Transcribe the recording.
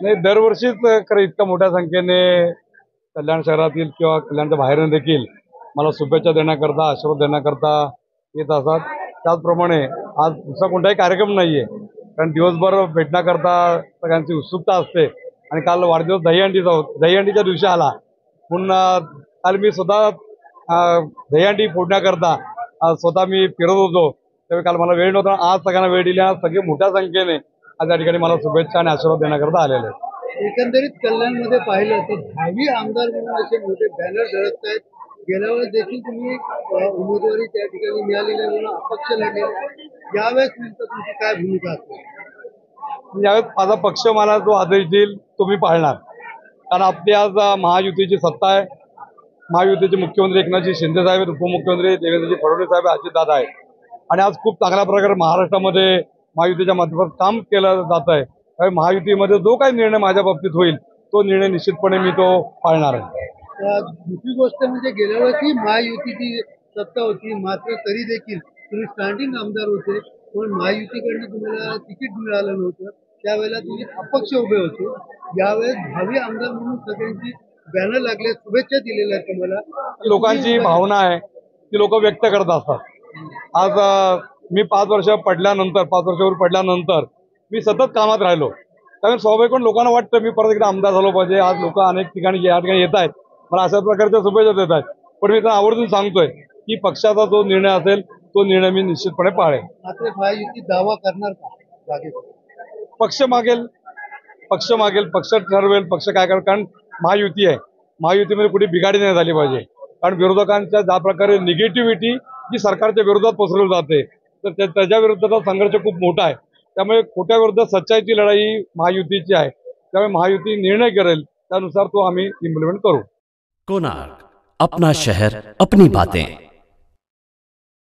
नाही, दरवर्षीच खरं इतक्या मोठ्या संख्येने कल्याण शहरातील किंवा कल्याणच्या बाहेरून देखील मला शुभेच्छा देण्याकरता, आशीर्वाद देण्याकरता येत असतात. त्याचप्रमाणे आज दुसरा कोणताही कार्यक्रम नाहीये, कारण दिवसभर भेटण्याकरता सगळ्यांची उत्सुकता असते. आणि काल वाढदिवस दहीहंडीच्या दिवशी आला म्हणून काल मी स्वतः दहीहंडी फोडण्याकरता स्वतः मी फिरत होतो. त्यावेळी काल मला वेळ नव्हता. आज सगळ्यांना वेळ दिली. आज सगळे मोठ्या संख्येने आज या ठिकाणी मला शुभेच्छा आणि आशीर्वाद देण्याकरता आलेले आहेत. एकंदरीत कल्याणमध्ये पाहिलं तर भावी आमदार म्हणून असे मोठे बॅनर झळकत आहेत. गेल्या वेळेस देखील तुम्ही उमेदवारी त्या ठिकाणी मिळालेली म्हणून अपक्ष लढलेला. यावेळेस नेमकं तुमची काय भूमिका असेल? यावेळेस माझा पक्ष मला जो आदेश देईल तो मी पाळणार, कारण आपली आज महायुतीची सत्ता आहे. महायुतीचे मुख्यमंत्री एकनाथजी शिंदे साहेब आहेत, उपमुख्यमंत्री देवेंद्रजी फडणवीस साहेब, अजितदादा आहेत. आणि आज खूप चांगल्या प्रकारे महाराष्ट्रामध्ये महायुतीच्या माध्यमातून काम केलं जात आहे. त्यामुळे महायुतीमध्ये जो काही निर्णय माझ्या बाबतीत होईल तो निर्णय निश्चितपणे मी तो पाळणार आहे. दुसरी गोष्ट म्हणजे गेल्या वेळेसही महायुतीची सत्ता होती, मात्र तरी देखील तुम्ही स्टँडिंग आमदार होते, पण महायुतीकडनं तुम्हाला तिकीट मिळालं नव्हतं. त्यावेळेला तुम्ही अपक्ष उभे होते. यावेळेस भावी आमदार म्हणून सगळ्यांची बॅनर लागले, शुभेच्छा दिलेल्या आहेत तुम्हाला. लोकांची भावना आहे ती लोक व्यक्त करत असतात. आज मी 5 वर्षावर पडल्यानंतर मी सतत कामात राहिलो. त्यामुळे स्वाभाविक लोकांना वाटतं मी परत एकदा आमदार झालो पाहिजे. आज लोक अनेक ठिकाणी या ठिकाणी येत आहेत, मला अशा प्रकारच्या शुभेच्छा देत आहेत. पण मी त्यांना आवर्जून सांगतोय की पक्षाचा जो निर्णय असेल तो निर्णय मी निश्चितपणे पाळेन. मात्र महायुती दावा करणार का? पक्ष मागेल, पक्ष ठरवेल, पक्ष काय करेल. कारण महायुती आहे, महायुतीमध्ये कुठे बिघाडी नाही झाली पाहिजे. कारण विरोधकांच्या ज्या प्रकारे निगेटिव्हिटी जी सरकारच्या विरोधात पसरवली जाते तर त्याच्या विरुद्धचा संघर्ष खूप मोठा आहे. त्यामुळे खोट्या विरुद्ध सच्चाईची लढाई महायुतीची आहे. त्यामुळे महायुती निर्णय करेल त्यानुसार तो आम्ही इम्प्लिमेंट करू. कोणार्क, अपना शहर अपनी बातें.